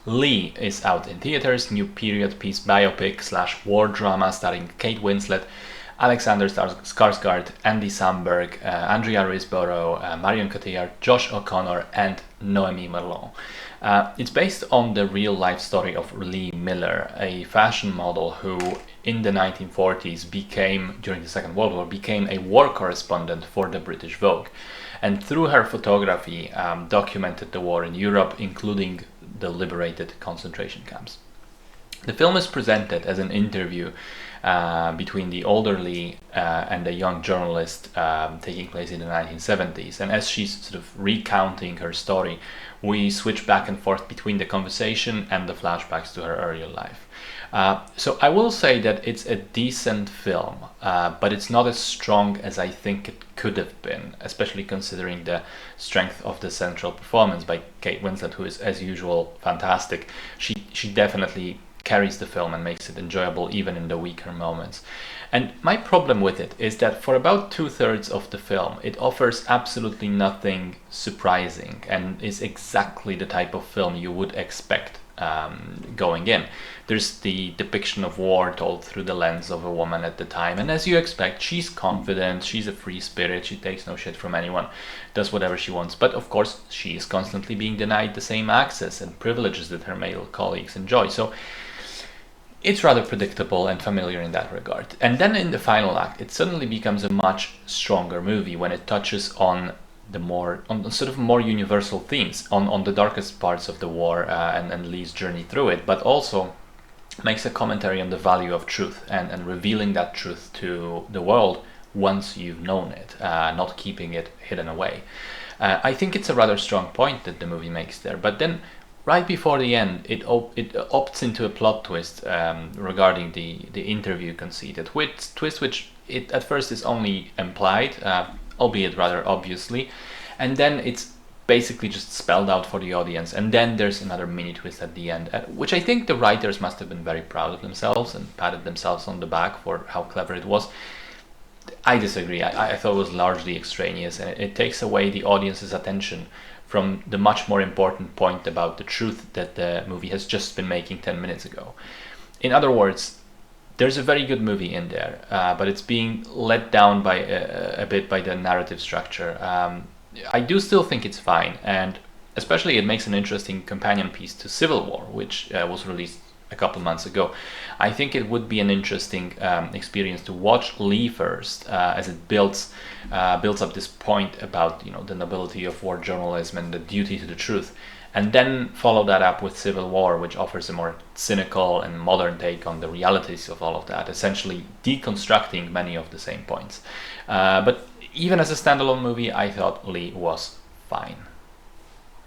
Lee is out in theaters, new period piece biopic / war drama starring Kate Winslet, Alexander Skarsgård, Andy Samberg, Andrea Riseborough, Marion Cotillard, Josh O'Connor, and Noémie Merlan. It's based on the real-life story of Lee Miller, a fashion model who, in the 1940s, during the Second World War, became a war correspondent for the British Vogue. And through her photography, documented the war in Europe, including the liberated concentration camps. The film is presented as an interview between the older Lee and a young journalist taking place in the 1970s. And as she's sort of recounting her story, we switch back and forth between the conversation and the flashbacks to her earlier life. So I will say that it's a decent film, but it's not as strong as I think it could have been, especially considering the strength of the central performance by Kate Winslet, who is, as usual, fantastic. She definitely carries the film and makes it enjoyable even in the weaker moments. And my problem with it is that for about 2/3 of the film, it offers absolutely nothing surprising and is exactly the type of film you would expect going in. There's the depiction of war told through the lens of a woman at the time, and as you expect, she's confident, she's a free spirit, she takes no shit from anyone, does whatever she wants, but of course she is constantly being denied the same access and privileges that her male colleagues enjoy. So it's rather predictable and familiar in that regard. And then in the final act, it suddenly becomes a much stronger movie when it touches on sort of more universal themes, on the darkest parts of the war and Lee's journey through it, but also makes a commentary on the value of truth and revealing that truth to the world once you've known it, not keeping it hidden away. I think it's a rather strong point that the movie makes there, but then right before the end, it opts into a plot twist regarding the interview conceit, which it at first is only implied, albeit rather obviously, and then it's basically just spelled out for the audience, and then there's another mini twist at the end, which I think the writers must have been very proud of themselves and patted themselves on the back for how clever it was. I disagree. I thought it was largely extraneous, and it takes away the audience's attention from the much more important point about the truth that the movie has just been making 10 minutes ago. In other words, there's a very good movie in there, but it's being let down by a bit by the narrative structure. I do still think it's fine, and especially it makes an interesting companion piece to Civil War, which was released a couple months ago. I think it would be an interesting experience to watch Lee first, as it builds up this point about the nobility of war journalism and the duty to the truth, and then follow that up with Civil War, which offers a more cynical and modern take on the realities of all of that, essentially deconstructing many of the same points. But even as a standalone movie, I thought Lee was fine.